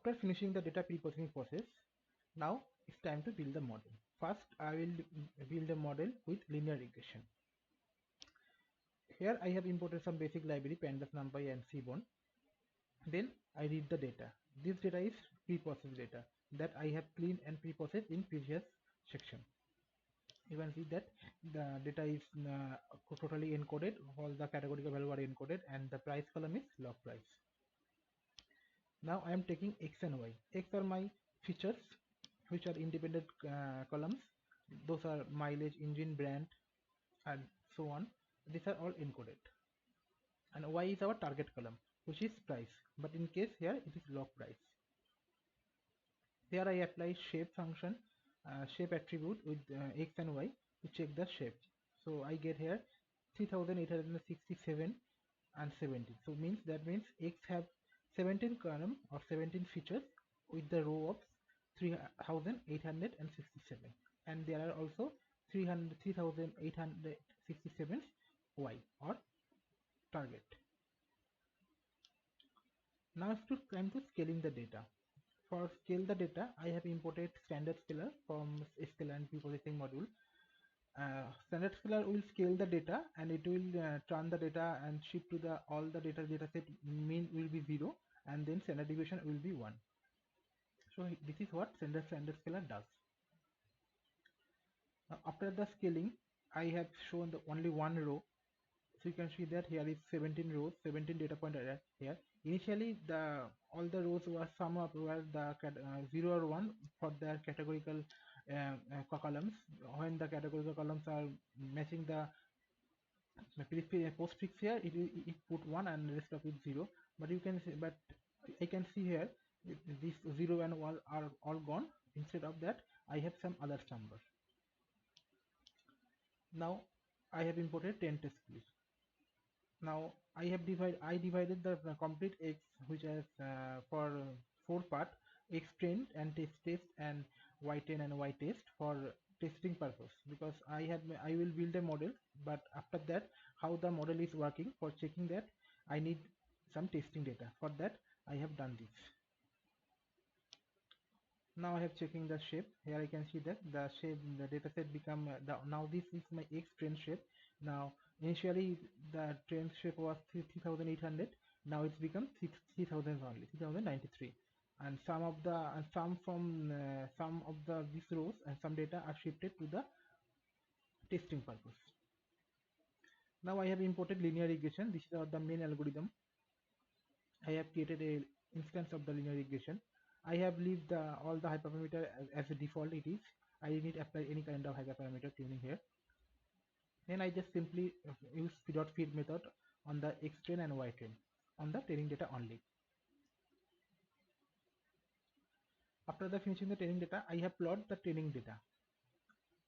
After finishing the data pre-processing process, now it's time to build the model. First, I will build a model with linear regression. Here I have imported some basic library, pandas, numpy and seaborn. Then I read the data. This data is pre-processed data that I have cleaned and pre-processed in previous section. You can see that the data is totally encoded, all the categorical value are encoded, and the price column is log price. Now I am taking X and Y. X are my features which are independent columns. Those are mileage, engine, brand and so on. These are all encoded. And Y is our target column which is price, but in case here it is log price. Here I apply shape function, shape attribute with X and Y to check the shape. So I get here 3867 and 17. So that means X have 17 column or 17 features with the row of 3867, and there are also 3867 Y or target. Now it's time to scaling the data. For scale the data, I have imported standard scaler from scalar and pre-processing module. Standard scaler will scale the data and it will turn the data and shift to the all the data set mean will be 0 and then standard deviation will be 1. So this is what standard scaler does. Now after the scaling, I have shown the only one row. So you can see that here is 17 rows, 17 data points are here. Initially all the rows were sum up where the 0 or 1 for their categorical columns. When the categorical columns are matching the postfix here, it put 1 and rest of it 0. But you can see, but I can see here this 0 and 1 are all gone. Instead of that, I have some other number. Now I have imported 10 test keys. Now I divided the complete X, which is for 4 part, X trained and test and Y train and Y test for testing purpose, because I will build a model, but after that how the model is working, for checking that I need some testing data. For that I have done this. Now I have checking the shape. Here I can see that the shape, the dataset become now this is my X train shape. Now initially the train shape was 3800. Now it's become 3000 only, 3093. And some of these rows and some data are shifted to the testing purpose. Now I have imported linear regression. This is the main algorithm. I have created a instance of the linear regression. I have left all the hyperparameter as a default it is. I didn't apply any kind of hyperparameter tuning here. Then I just simply use p.feed method on the X train and Y train on the training data only. After the finishing the training data, I have plotted the training data.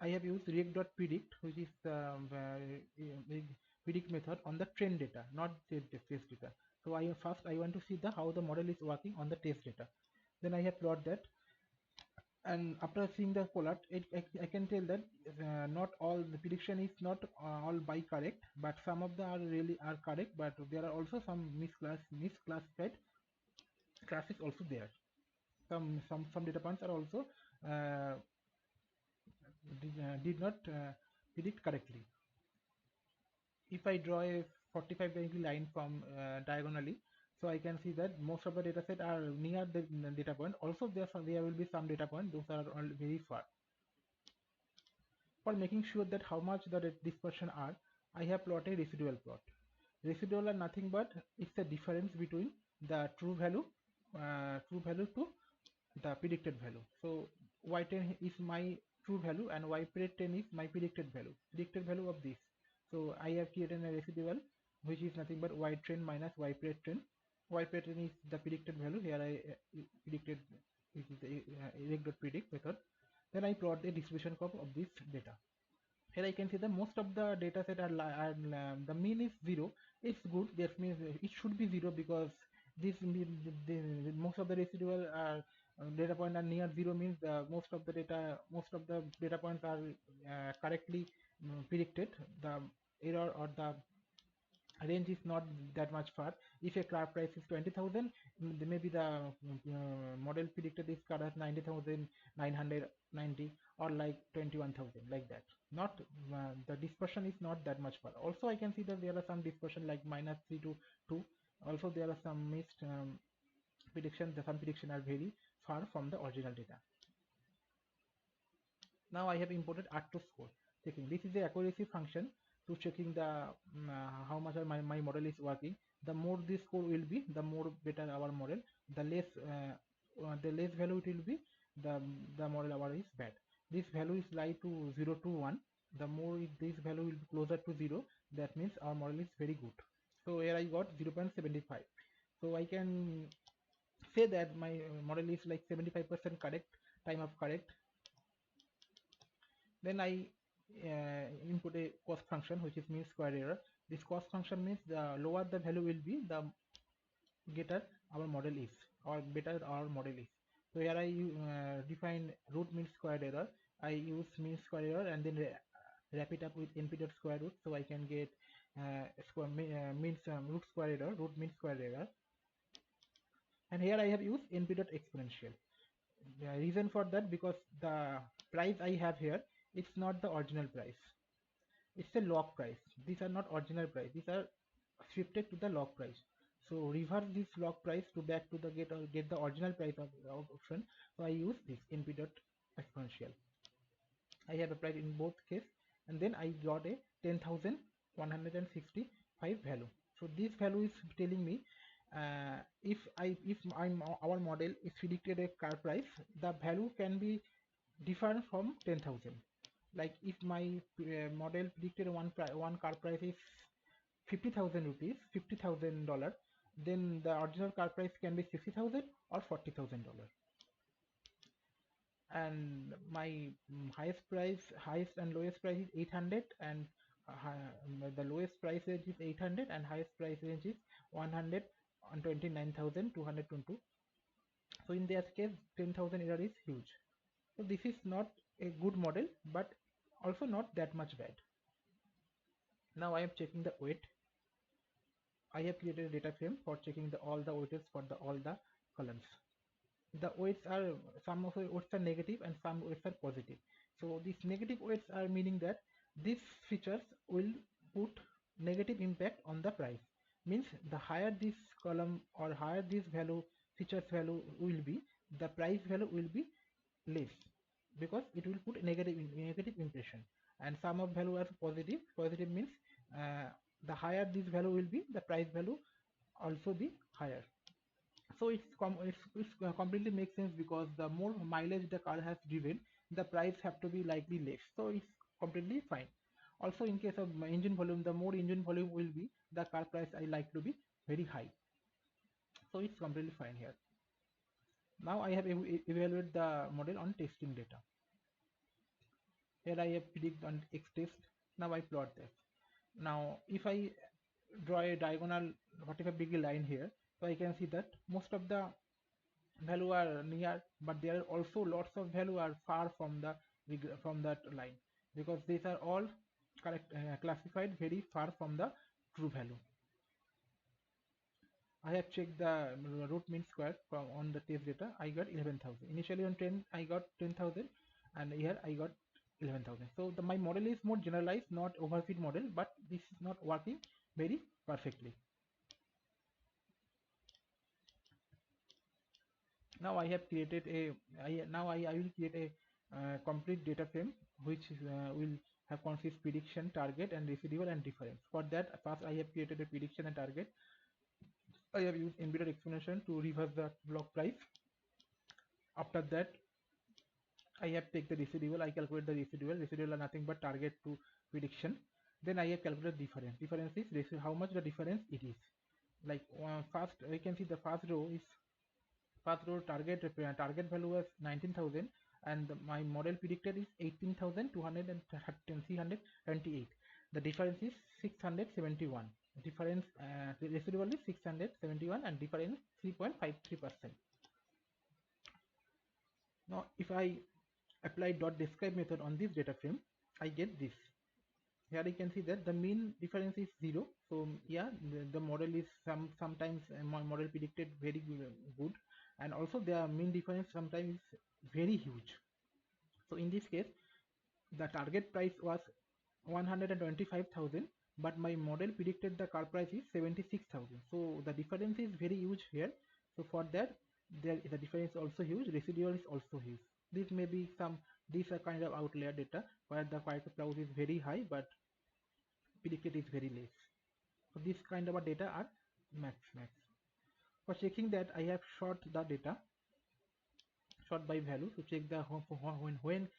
I have used reg.predict, which is the predict method on the train data, not the test data. So I want to see how the model is working on the test data. Then I have plotted that, and after seeing the plot, I can tell that not all the prediction is not all by correct, but some of them are correct, but there are also some misclassified classes also there. Some data points are also did not predict correctly. If I draw a 45-degree line from diagonally, so I can see that most of the data set are near the data point. Also there will be some data point, those are all very far. For making sure that how much the dispersion are, I have plotted a residual plot. Residual are nothing but it's the difference between the true value to the predicted value. So y10 is my true value and y10 is my predicted value of this. So I have created a residual which is nothing but y train minus y train. Y train is the predicted value. Here I predicted, which is the reg.predict method. Then I plot the distribution curve of this data. Here I can see that most of the data set are the mean is 0. It's good. That means it should be 0 because this most of the residual data point are near 0 means most of the data points are correctly predicted. The error or the range is not that much far. If a car price is 20,000, maybe the model predicted this card as 90,990 or like 21,000, like that. Not the dispersion is not that much far. Also I can see that there are some dispersion like -3 to 2. Also there are some missed prediction. Some prediction are very far from the original data. Now I have imported R2 score checking. This is the accuracy function to checking the how much my model is working. The more this score will be, the more better our model. The less value it will be, the model our is bad. This value is like to 0 to 1. The more this value will be closer to 0, that means our model is very good. So here I got 0.75. So I can say that my model is like 75% correct, time of correct. Then I input a cost function which is mean square error. This cost function means the lower the value will be, the better our model is, or better our model is. So here I define root mean square error. I use mean square error and then wrap it up with np dot square root, so I can get root square error, root mean square error. And here I have used np dot exponential. The reason for that, because the price I have here, it's not the original price, it's a log price. These are not original price, these are shifted to the log price. So reverse this log price to back to the get the original price of the option. So I use this np dot exponential. I have applied in both case, and then I got a 10,165 value. So this value is telling me if our model is predicted a car price, the value can be different from 10,000. Like if my model predicted one car price is 50,000 rupees, $50,000, then the original car price can be 60,000 or $40,000. And my highest and lowest price is 800, and the lowest price range is 800 and highest price range is 129,222. So in that case 10,000 error is huge. So this is not a good model, but also not that much bad. Now I am checking the weight. I have created a data frame for checking all the weights for all the columns. The weights are, some of the weights are negative and some weights are positive. So these negative weights are meaning that these features will put negative impact on the price. Means the higher this column or higher this value, features value will be, the price value will be less, because it will put negative impression. And some of value are positive. Positive means the higher this value will be, the price value also be higher. So it's completely makes sense, because the more mileage the car has driven, the price have to be likely less. So it's completely fine. Also in case of engine volume, the more engine volume will be, the car price I like to be very high. So it's completely fine here. Now I have evaluated the model on testing data. Here I have predict on X test. Now I plot this. Now if I draw a diagonal 45-degree line here, so I can see that most of the value are near, but there are also lots of value are far from that line, because these are all classified very far from the true value. I have checked the root mean square from on the test data. I got 11,000. Initially on 10 I got 10,000, and here I got 11,000. So my model is more generalized, not overfit model, but this is not working very perfectly. Now I have created a I will create a complete data frame, which will have consist prediction, target, and residual and difference. For that, first I have created a prediction and target. I have used embedded explanation to reverse the block price. After that, I have take the residual. I calculate the residual. Residual are nothing but target to prediction. Then I have calculated difference. Difference is how much the difference it is. Like first, we can see the first row is target value was 19,000, and my model predicted is 18,228. The difference is 671. Difference residual is 671 and difference 3.53%. Now if I apply dot describe method on this data frame, I get this. here you can see that the mean difference is 0. So yeah, the model is sometimes my model predicted very good, and also the mean difference sometimes is very huge. So in this case, the target price was 125,000, but my model predicted the car price is 76,000. So the difference is very huge here. So for that, the difference is also huge. Residual is also huge. This may be these are kind of outlier data where the price is very high, but predicted is very less. So this kind of a data are max. For checking that, I have sort the data, sort by value to check the when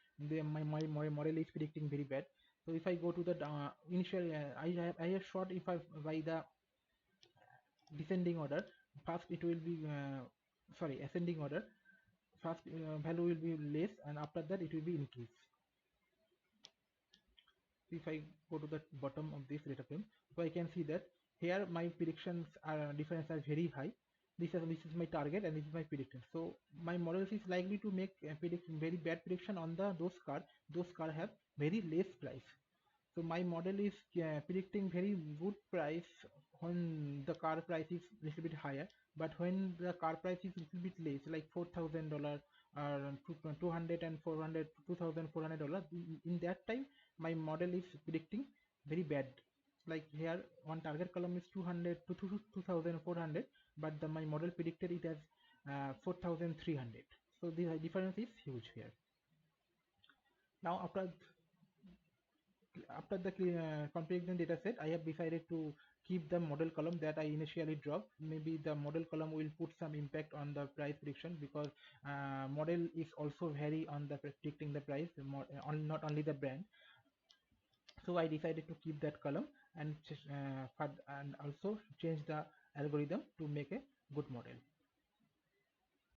my model is predicting very bad. So if I go to the initial, I have sort if I by the descending order. First it will be sorry, ascending order. First value will be less, and after that it will be increase. If I go to the bottom of this data frame, so I can see that here my predictions are difference are very high. This is my target and this is my prediction. So my models is likely to make predict very bad prediction on the those car have very less price. So my model is predicting very good price when the car price is little bit higher, but when the car price is little bit less, like $4,000 or 200 and 400, $2,400, in that time my model is predicting very bad. Like here, one target column is 200 to 2,400, but my model predicted it as 4,300. So the difference is huge here. Now after the comparison data set, I have decided to keep the model column that I initially dropped. Maybe the model column will put some impact on the price prediction, because model is also vary on the predicting the price, not only the brand. So I decided to keep that column and also change the algorithm to make a good model.